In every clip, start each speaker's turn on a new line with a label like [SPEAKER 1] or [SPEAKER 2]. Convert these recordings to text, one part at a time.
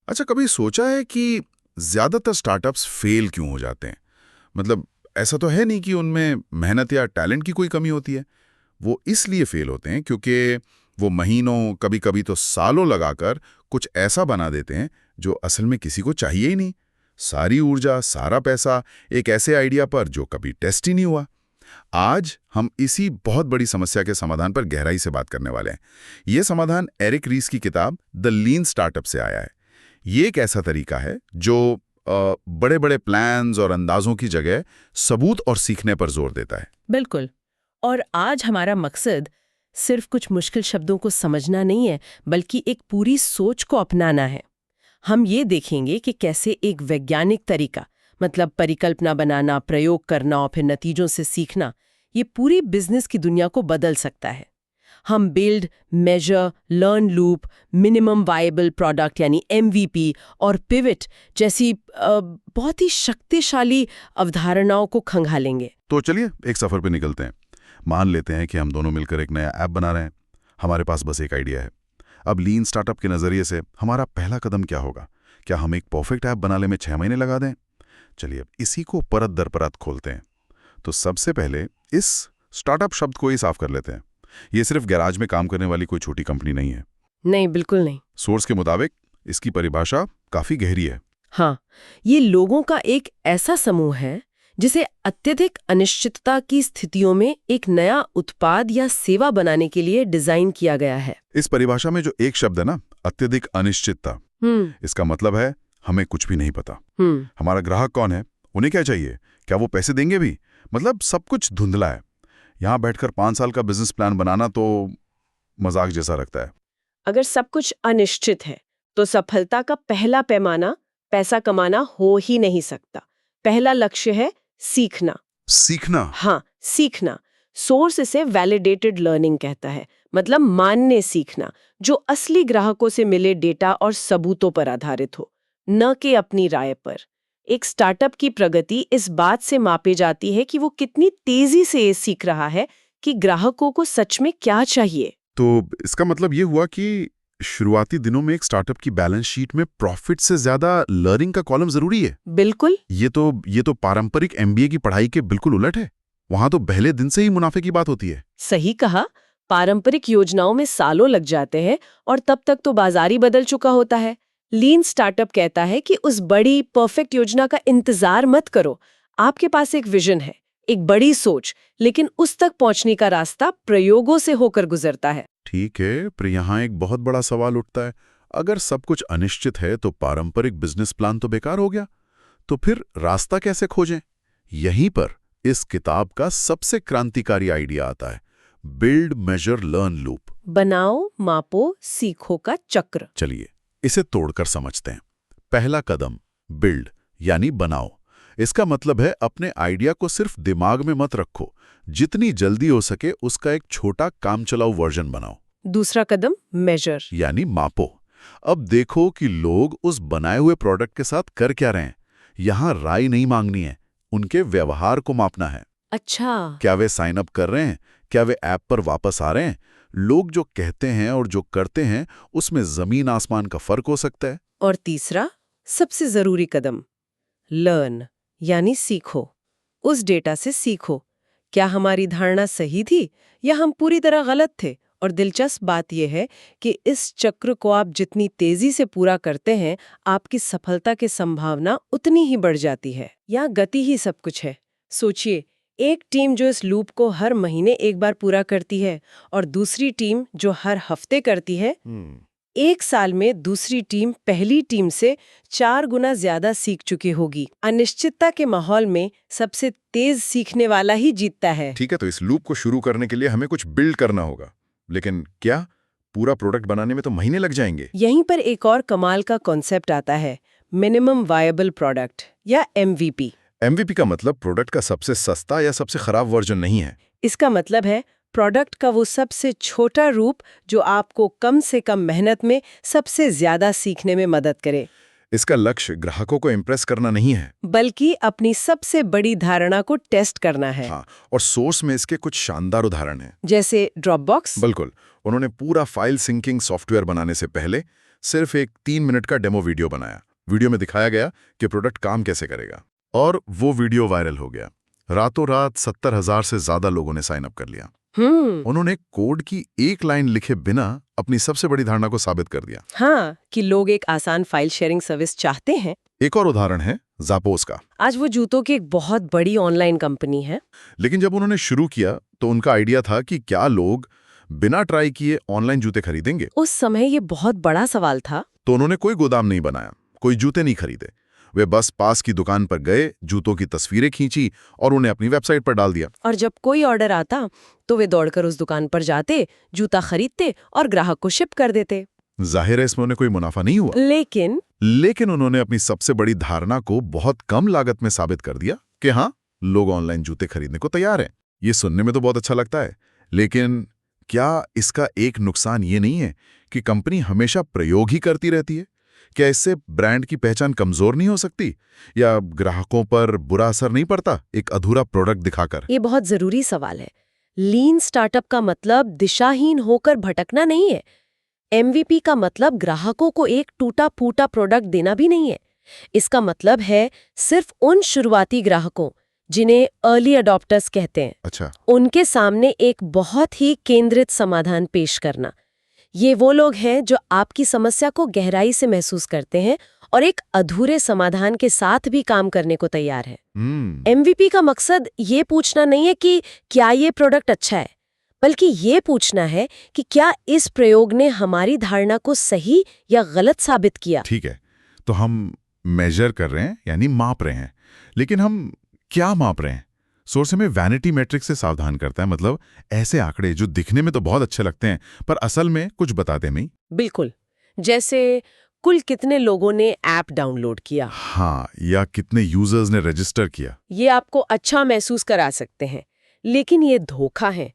[SPEAKER 1] अच्छा, कभी सोचा है कि ज्यादातर स्टार्टअप्स फेल क्यों हो जाते हैं? मतलब ऐसा तो है नहीं कि उनमें मेहनत या टैलेंट की कोई कमी होती है। वो इसलिए फेल होते हैं क्योंकि वो महीनों, कभी कभी तो सालों लगाकर कुछ ऐसा बना देते हैं जो असल में किसी को चाहिए ही नहीं। सारी ऊर्जा, सारा पैसा एक ऐसे आइडिया पर जो कभी टेस्ट ही नहीं हुआ। आज हम इसी बहुत बड़ी समस्या के समाधान पर गहराई से बात करने वाले हैं। ये समाधान एरिक रीस की किताब द लीन स्टार्टअप से आया है। ये एक ऐसा तरीका है जो बड़े बड़े प्लान्स और अंदाजों की जगह सबूत और सीखने पर जोर देता है।
[SPEAKER 2] बिल्कुल। और आज हमारा मकसद सिर्फ कुछ मुश्किल शब्दों को समझना नहीं है, बल्कि एक पूरी सोच को अपनाना है। हम ये देखेंगे कि कैसे एक वैज्ञानिक तरीका, मतलब परिकल्पना बनाना, प्रयोग करना और फिर नतीजों से सीखना, ये पूरी बिजनेस की दुनिया को बदल सकता है। हम build, measure, learn loop, minimum viable product यानी एमवीपी और पिवट जैसी बहुत ही शक्तिशाली अवधारणाओं को खंगालेंगे।
[SPEAKER 1] तो चलिए एक सफर पे निकलते हैं। मान लेते हैं कि हम दोनों मिलकर एक नया ऐप बना रहे हैं। हमारे पास बस एक आइडिया है। अब लीन स्टार्टअप के नजरिए से हमारा पहला कदम क्या होगा? क्या हम एक परफेक्ट ऐप बनाने में 6 महीने लगा दें? चलिए अब इसी को परत दर परत खोलते हैं। तो सबसे पहले इस स्टार्टअप शब्द को ही साफ कर लेते हैं। ये सिर्फ गैराज में काम करने वाली कोई छोटी कंपनी नहीं है।
[SPEAKER 2] नहीं, बिल्कुल नहीं।
[SPEAKER 1] सोर्स के मुताबिक इसकी परिभाषा काफी गहरी है।
[SPEAKER 2] हाँ, ये लोगों का एक ऐसा समूह है जिसे अत्यधिक अनिश्चितता की स्थितियों में एक नया उत्पाद या सेवा बनाने के लिए डिजाइन किया गया है।
[SPEAKER 1] इस परिभाषा में जो एक शब्द है ना, अत्यधिक अनिश्चितता, इसका मतलब है हमें कुछ भी नहीं पता। हमारा ग्राहक कौन है, उन्हें क्या चाहिए, क्या वो पैसे देंगे भी, मतलब सब कुछ धुंधला है। यहाँ बैठकर 5 साल का बिजनेस प्लान बनाना तो मजाक जैसा लगता है।
[SPEAKER 3] अगर सब कुछ अनिश्चित है तो सफलता का पहला पैमाना पैसा कमाना हो ही नहीं सकता। पहला लक्ष्य है सीखना।
[SPEAKER 1] सीखना?
[SPEAKER 3] हाँ, सीखना। सोर्स इसे वैलिडेटेड लर्निंग कहता है, मतलब मानने सीखना, जो असली ग्राहकों से मिले डेटा और सबूतों पर आधारित हो, न कि अपनी राय पर। एक स्टार्टअप की प्रगति इस बात से मापी जाती है कि वो कितनी तेजी से ये सीख रहा है कि ग्राहकों को सच में क्या चाहिए।
[SPEAKER 1] तो इसका मतलब ये हुआ कि शुरुआती दिनों में एक स्टार्टअप की बैलेंस शीट में प्रॉफिट से ज्यादा लर्निंग का कॉलम जरूरी है।
[SPEAKER 3] बिल्कुल।
[SPEAKER 1] ये तो पारंपरिक एमबीए की पढ़ाई के बिल्कुल उलट है। वहां तो पहले दिन से ही मुनाफे की बात होती है।
[SPEAKER 3] सही कहा। पारंपरिक योजनाओं में सालों लग जाते हैं और तब तक तो बाजार ही बदल चुका होता है। लीन स्टार्टअप कहता है कि उस बड़ी परफेक्ट योजना का इंतजार मत करो। आपके पास एक विजन है, एक बड़ी सोच, लेकिन उस तक पहुंचने का रास्ता प्रयोगों से होकर गुजरता है।
[SPEAKER 1] ठीक है, पर यहाँ एक बहुत बड़ा सवाल उठता है। अगर सब कुछ अनिश्चित है तो पारंपरिक बिजनेस प्लान तो बेकार हो गया। तो फिर रास्ता कैसे खोजें? यहीं पर इस किताब का सबसे क्रांतिकारी आइडिया आता है, बिल्ड, मेजर, लर्न लूप।
[SPEAKER 3] बनाओ, मापो, सीखो का चक्र।
[SPEAKER 1] चलिए इसे तोड़कर समझते हैं। पहला कदम, बिल्ड यानी बनाओ। इसका मतलब है अपने आइडिया को सिर्फ दिमाग में मत रखो, जितनी जल्दी हो सके उसका एक छोटा काम चलाऊ वर्जन बनाओ।
[SPEAKER 3] दूसरा कदम, मेजर
[SPEAKER 1] यानी मापो। अब देखो कि लोग उस बनाए हुए प्रोडक्ट के साथ कर क्या रहे हैं। यहां राय नहीं मांगनी है, उनके व्यवहार को मापना है।
[SPEAKER 3] अच्छा।
[SPEAKER 1] क्या वे साइन अप कर रहे हैं, क्या वे ऐप पर वापस आ रहे हैं। लोग जो कहते हैं और जो करते हैं उसमें जमीन आसमान का फर्क हो सकता है।
[SPEAKER 3] और तीसरा, सबसे जरूरी कदम, लर्न यानी सीखो। उस डेटा से सीखो, क्या हमारी धारणा सही थी या हम पूरी तरह गलत थे। और दिलचस्प बात यह है कि इस चक्र को आप जितनी तेजी से पूरा करते हैं, आपकी सफलता की संभावना उतनी ही बढ़ जाती है। या गति ही सब कुछ है। सोचिए, एक टीम जो इस लूप को हर महीने एक बार पूरा करती है और दूसरी टीम जो हर हफ्ते करती है, एक साल में दूसरी टीम पहली टीम से 4 गुना ज्यादा सीख चुकी होगी। अनिश्चितता के माहौल में सबसे तेज सीखने वाला ही जीतता है।
[SPEAKER 1] ठीक है, तो इस लूप को शुरू करने के लिए हमें कुछ बिल्ड करना होगा, लेकिन क्या पूरा प्रोडक्ट बनाने में तो महीने लग जाएंगे?
[SPEAKER 3] यहीं पर एक और कमाल का कॉन्सेप्ट आता है, मिनिमम वायबल प्रोडक्ट या एमवीपी।
[SPEAKER 1] एमवीपी का मतलब प्रोडक्ट का सबसे सस्ता या सबसे खराब वर्जन नहीं है।
[SPEAKER 3] इसका मतलब है प्रोडक्ट का वो सबसे छोटा रूप जो आपको कम से कम मेहनत में सबसे ज्यादा सीखने में मदद करे।
[SPEAKER 1] इसका लक्ष्य ग्राहकों को इम्प्रेस करना नहीं है,
[SPEAKER 3] बल्कि अपनी सबसे बड़ी धारणा को टेस्ट करना है।
[SPEAKER 1] हाँ, और सोर्स में इसके कुछ शानदार उदाहरण हैं।
[SPEAKER 3] जैसे ड्रॉपबॉक्स।
[SPEAKER 1] बिल्कुल, उन्होंने पूरा फाइल सिंकिंग सॉफ्टवेयर बनाने से पहले सिर्फ एक 3 मिनट का डेमो वीडियो बनाया। वीडियो में दिखाया गया कि प्रोडक्ट काम कैसे करेगा, और वो वीडियो वायरल हो गया। रातों रात 70,000 से ज्यादा लोगों ने साइन अप कर लिया। उन्होंने कोड की एक लाइन लिखे बिना अपनी सबसे बड़ी धारणा को साबित कर दिया।
[SPEAKER 3] हाँ, कि लोग एक आसान फाइल शेयरिंग सर्विस चाहते हैं।
[SPEAKER 1] एक और उदाहरण है ज़ापोस का।
[SPEAKER 3] आज वो जूतों की एक बहुत बड़ी ऑनलाइन कंपनी है।
[SPEAKER 1] लेकिन जब उन्होंने शुरू किया तो उनका आइडिया था कि क्या लोग बिना ट्राई किए ऑनलाइन जूते खरीदेंगे।
[SPEAKER 3] उस समय ये बहुत बड़ा सवाल था।
[SPEAKER 1] तो उन्होंने कोई गोदाम नहीं बनाया, कोई जूते नहीं खरीदे। वे बस पास की दुकान पर गए, जूतों की तस्वीरें खींची और उन्हें अपनी वेबसाइट पर डाल दिया।
[SPEAKER 3] और जब कोई ऑर्डर आता तो वे दौड़कर उस दुकान पर जाते, जूता खरीदते और ग्राहक को शिप कर देते।
[SPEAKER 1] जाहिर है इसमें उन्हें कोई मुनाफा नहीं हुआ, लेकिन उन्होंने अपनी सबसे बड़ी धारणा को बहुत कम लागत में साबित कर दिया कि हाँ, लोग ऑनलाइन जूते खरीदने को तैयार हैं। ये सुनने में तो बहुत अच्छा लगता है, लेकिन क्या इसका एक नुकसान ये नहीं है कि कंपनी हमेशा प्रयोग ही करती रहती है? क्या इससे ब्रांड की पहचान कमजोर नहीं हो सकती, या ग्राहकों पर बुरा असर नहीं पड़ता एक अधूरा प्रोडक्ट दिखाकर?
[SPEAKER 3] ये बहुत जरूरी सवाल है। लीन स्टार्टअप का मतलब दिशाहीन होकर भटकना नहीं है। MVP का मतलब ग्राहकों को एक टूटा फूटा प्रोडक्ट देना भी नहीं है। इसका मतलब है सिर्फ उन शुरुआती ग्राहकों, जिन्हें अर्ली अडॉप्टर्स कहते हैं,
[SPEAKER 1] अच्छा,
[SPEAKER 3] उनके सामने एक बहुत ही केंद्रित समाधान पेश करना। ये वो लोग हैं जो आपकी समस्या को गहराई से महसूस करते हैं और एक अधूरे समाधान के साथ भी काम करने को तैयार है। MVP का मकसद ये पूछना नहीं है कि क्या ये प्रोडक्ट अच्छा है, बल्कि ये पूछना है कि क्या इस प्रयोग ने हमारी धारणा को सही या गलत साबित किया।
[SPEAKER 1] ठीक है, तो हम मेजर कर रहे हैं, यानी माप रहे हैं, लेकिन हम क्या माप रहे हैं? सोर्स में वैनिटी मैट्रिक्स से सावधान करता है, मतलब ऐसे आंकड़े जो दिखने में तो बहुत अच्छे लगते हैं पर असल में कुछ बताते नहीं।
[SPEAKER 3] बिल्कुल, जैसे कुल कितने लोगों ने ऐप डाउनलोड किया,
[SPEAKER 1] हाँ, या कितने यूजर्स ने रजिस्टर किया।
[SPEAKER 3] ये आपको अच्छा महसूस करा सकते हैं, लेकिन ये धोखा है।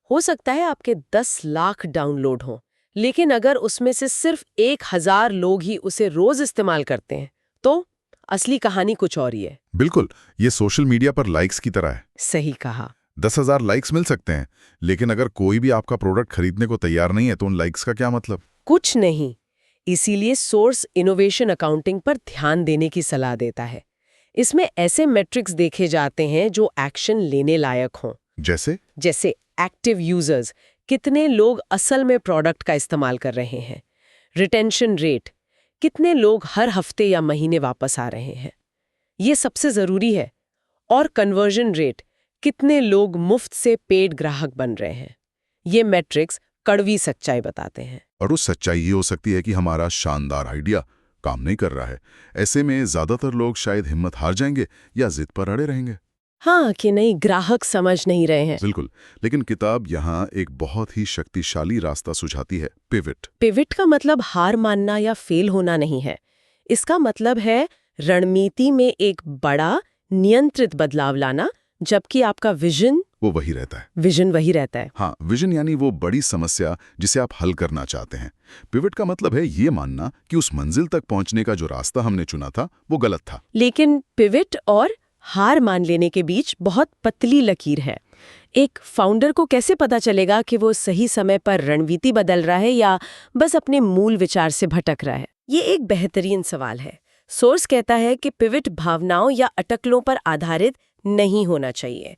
[SPEAKER 3] हो सकता है आपके 10 लाख डाउनलोड हों, लेकिन अगर उसमें से सिर्फ 1000 लोग ही उसे रोज इस्तेमाल करते हैं, तो असली कहानी कुछ और ही है।
[SPEAKER 1] बिल्कुल, ये सोशल मीडिया पर लाइक्स की तरह है।
[SPEAKER 3] सही कहा।
[SPEAKER 1] 10,000 लाइक्स मिल सकते हैं, लेकिन अगर कोई भी आपका प्रोडक्ट खरीदने को तैयार नहीं है तो उन लाइक्स का क्या मतलब?
[SPEAKER 3] कुछ नहीं। इसीलिए सोर्स इनोवेशन अकाउंटिंग पर ध्यान देने की सलाह देता है। इसमें ऐसे मैट्रिक्स देखे जाते हैं जो एक्शन लेने लायक हों।
[SPEAKER 1] जैसे
[SPEAKER 3] एक्टिव यूजर्स, कितने लोग असल में प्रोडक्ट का इस्तेमाल कर रहे हैं। रिटेंशन रेट, कितने लोग हर हफ्ते या महीने वापस आ रहे हैं, ये सबसे जरूरी है। और कन्वर्जन रेट, कितने लोग मुफ्त से पेड ग्राहक बन रहे हैं। ये मैट्रिक्स कड़वी सच्चाई बताते हैं।
[SPEAKER 1] और उस सच्चाई ये हो सकती है कि हमारा शानदार आइडिया काम नहीं कर रहा है। ऐसे में ज्यादातर लोग शायद हिम्मत हार जाएंगे या जिद पर अड़े रहेंगे।
[SPEAKER 3] हाँ, कि नहीं, ग्राहक समझ नहीं रहे हैं।
[SPEAKER 1] बिल्कुल, लेकिन किताब यहाँ एक बहुत ही शक्तिशाली रास्ता सुझाती है, पिवट।
[SPEAKER 3] पिवट का मतलब हार मानना या फेल होना नहीं है। इसका मतलब है रणनीति में एक बड़ा नियंत्रित बदलाव लाना, जबकि आपका विजन
[SPEAKER 1] वही रहता है। हाँ, विजन यानी वो बड़ी समस्या जिसे आप हल करना चाहते हैं। पिवट का मतलब है ये मानना कि उस मंजिल तक पहुंचने का जो रास्ता हमने चुना था वो गलत था।
[SPEAKER 3] लेकिन पिवट और हार मान लेने के बीच बहुत पतली लकीर है। एक फाउंडर को कैसे पता चलेगा कि वो सही समय पर रणनीति बदल रहा है या बस अपने मूल विचार से भटक रहा है? ये एक बेहतरीन सवाल है। सोर्स कहता है कि पिवट भावनाओं या अटकलों पर आधारित नहीं होना चाहिए।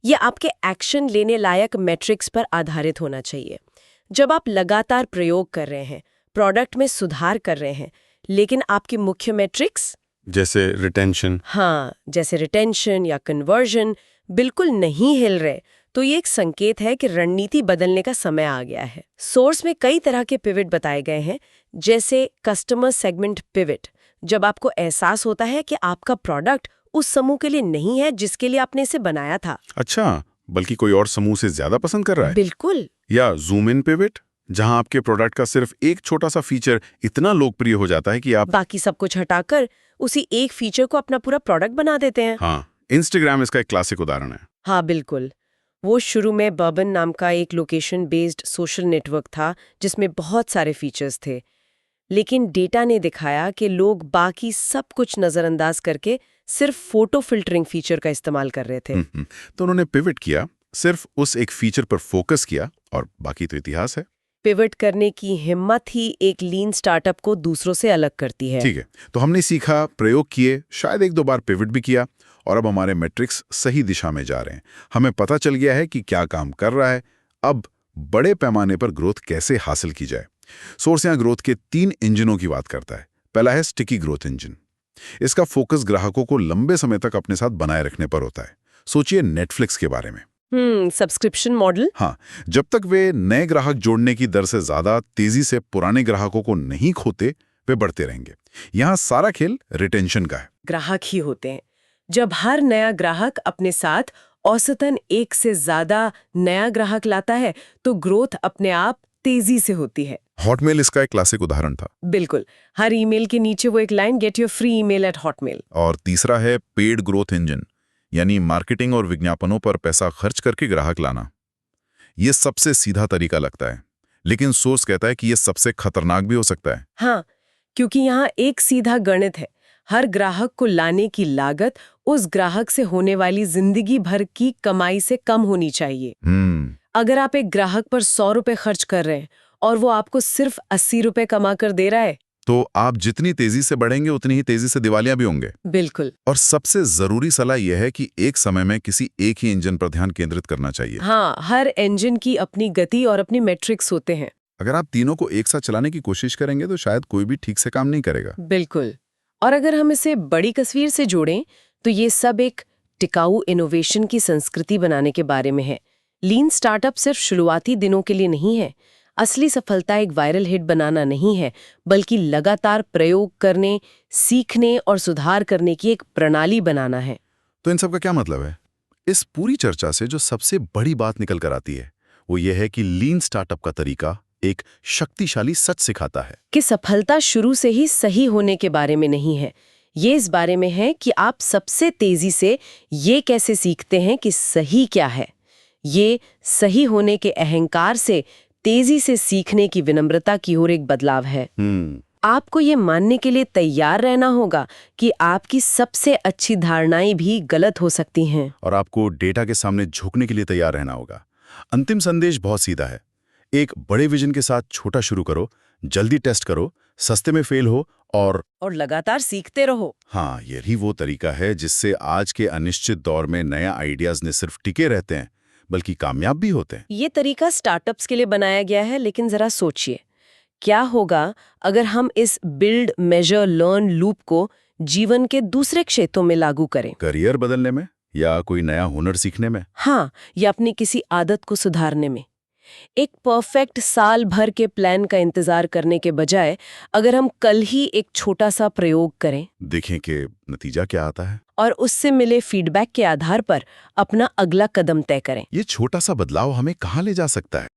[SPEAKER 3] ये आपके एक्शन लेने लायक मैट्रिक्स पर आधारित होना चाहिए। जब आप लगातार प्रयोग कर रहे हैं, प्रोडक्ट में सुधार कर रहे हैं, लेकिन आपकी मुख्य मैट्रिक्स
[SPEAKER 1] जैसे
[SPEAKER 3] रिटेंशन या कन्वर्जन बिल्कुल नहीं हिल रहे, तो ये एक संकेत है कि रणनीति बदलने का समय आ गया है। सोर्स में कई तरह के पिवट बताए गए हैं, जैसे कस्टमर सेगमेंट पिवट, जब आपको एहसास होता है कि आपका प्रोडक्ट उस समूह के लिए नहीं है जिसके लिए आपने इसे बनाया था।
[SPEAKER 1] अच्छा, बल्कि कोई और समूह से ज्यादा पसंद कर रहा है।
[SPEAKER 3] बिल्कुल।
[SPEAKER 1] या जूम इन पिवट, जहां आपके प्रोडक्ट का सिर्फ एक छोटा सा फीचर इतना लोकप्रिय हो जाता है कि आप
[SPEAKER 3] बाकी सब कुछ हटाकर उसी एक फीचर को अपना पूरा प्रोडक्ट बना देते हैं।
[SPEAKER 1] हाँ, इंस्टाग्राम इसका एक क्लासिक उदाहरण है।
[SPEAKER 3] हाँ, बिल्कुल। वो शुरू में बर्बन नाम का एक लोकेशन बेस्ड सोशल नेटवर्क था जिसमें बहुत सारे फीचर्स थे, लेकिन डेटा ने दिखाया कि लोग बाकी सब कुछ नजरअंदाज करके सिर्फ फोटो फिल्टरिंग फीचर का इस्तेमाल कर रहे थे।
[SPEAKER 1] तो उन्होंने पिवट किया, सिर्फ उस एक फीचर पर फोकस किया, और बाकी तो इतिहास है।
[SPEAKER 3] पिवट करने की हिम्मत ही एक लीन स्टार्टअप को दूसरों से अलग करती है।
[SPEAKER 1] ठीक है, तो हमने सीखा, प्रयोग किए, शायद एक दो बार पिवट भी किया, और अब हमारे मैट्रिक्स सही दिशा में जा रहे हैं। हमें पता चल गया है कि क्या काम कर रहा है। अब बड़े पैमाने पर ग्रोथ कैसे हासिल की जाए। सोर्स यहाँ ग्रोथ के 3 इंजनों की बात करता है। पहला है स्टिकी ग्रोथ इंजन। इसका फोकस ग्राहकों को लंबे समय तक अपने साथ बनाए रखने पर होता है। सोचिए नेटफ्लिक्स के बारे में।
[SPEAKER 3] Subscription model.
[SPEAKER 1] हाँ, जब तक वे नए ग्राहक जोड़ने की दर से ज्यादा तेजी से पुराने ग्राहकों को नहीं खोते, वे बढ़ते रहेंगे। यहाँ सारा खेल रिटेंशन का है।
[SPEAKER 3] ग्राहक ही होते हैं। जब हर नया ग्राहक अपने साथ औसतन 1 से ज्यादा नया ग्राहक लाता है तो ग्रोथ अपने आप तेजी से होती है।
[SPEAKER 1] हॉटमेल इसका एक क्लासिक उदाहरण था।
[SPEAKER 3] बिल्कुल, हर ईमेल के नीचे वो एक line, get your free email at Hotmail.
[SPEAKER 1] और तीसरा है पेड ग्रोथ इंजन, यानी मार्केटिंग और विज्ञापनों पर पैसा खर्च करके ग्राहक लाना। ये सबसे सीधा तरीका लगता है, लेकिन सोर्स कहता है कि ये सबसे खतरनाक भी हो सकता है।
[SPEAKER 3] हाँ, क्योंकि यहाँ एक सीधा गणित है। हर ग्राहक को लाने की लागत उस ग्राहक से होने वाली जिंदगी भर की कमाई से कम होनी चाहिए। अगर आप एक ग्राहक पर 100 रुपए खर्च कर रहे हैं और वो आपको सिर्फ 80 रुपए कमा कर दे रहा है,
[SPEAKER 1] तो आप जितनी तेजी से बढ़ेंगे उतनी ही तेजी से दिवालियां भी होंगे।
[SPEAKER 3] बिल्कुल।
[SPEAKER 1] और सबसे जरूरी सलाह यह है कि एक समय में किसी एक ही इंजन पर ध्यान केंद्रित करना चाहिए।
[SPEAKER 3] हाँ, हर इंजन की अपनी गति और अपनी मैट्रिक्स होते हैं।
[SPEAKER 1] अगर आप तीनों को एक साथ चलाने की कोशिश करेंगे तो शायद कोई भी ठीक से काम नहीं करेगा।
[SPEAKER 3] बिल्कुल। और अगर हम इसे बड़ी तस्वीर से जोड़ें तो ये सब एक टिकाऊ इनोवेशन की संस्कृति बनाने के बारे में है। लीन स्टार्टअप सिर्फ शुरुआती दिनों के लिए नहीं है। असली सफलता एक वायरल हिट बनाना नहीं है, बल्कि लगातार प्रयोग करने, सीखने और सुधार करने की एक प्रणाली बनाना है।
[SPEAKER 1] तो इन सब का क्या मतलब है? इस पूरी चर्चा से जो सबसे बड़ी बात निकल कर आती है वो ये है कि लीन स्टार्टअप का तरीका एक शक्तिशाली सच सिखाता है
[SPEAKER 3] कि सफलता शुरू से ही सही होने के बारे में नहीं है। ये इस बारे में है कि आप सबसे तेजी से ये कैसे सीखते हैं कि सही क्या है। ये सही होने के अहंकार से तेजी से सीखने की विनम्रता की ओर एक बदलाव है। आपको ये मानने के लिए तैयार रहना होगा कि आपकी सबसे अच्छी धारणाएं भी गलत हो सकती हैं।
[SPEAKER 1] और आपको डेटा के सामने झुकने के लिए तैयार रहना होगा। अंतिम संदेश बहुत सीधा है। एक बड़े विजन के साथ छोटा शुरू करो, जल्दी टेस्ट करो, सस्ते में फेल हो और
[SPEAKER 3] लगातार सीखते रहो।
[SPEAKER 1] हाँ, यही वो तरीका है जिससे आज के अनिश्चित दौर में नया आइडियाज न सिर्फ टिके रहते हैं बल्कि कामयाब भी होते हैं।
[SPEAKER 3] ये तरीका स्टार्टअप्स के लिए बनाया गया है, लेकिन जरा सोचिए क्या होगा अगर हम इस बिल्ड मेजर लर्न लूप को जीवन के दूसरे क्षेत्रों में लागू करें।
[SPEAKER 1] करियर बदलने में या कोई नया हुनर सीखने में।
[SPEAKER 3] हाँ, या अपनी किसी आदत को सुधारने में। एक परफेक्ट साल भर के प्लान का इंतजार करने के बजाय अगर हम कल ही एक छोटा सा प्रयोग करें,
[SPEAKER 1] देखें कि नतीजा क्या आता है
[SPEAKER 3] और उससे मिले फीडबैक के आधार पर अपना अगला कदम तय करें।
[SPEAKER 1] ये छोटा सा बदलाव हमें कहाँ ले जा सकता है?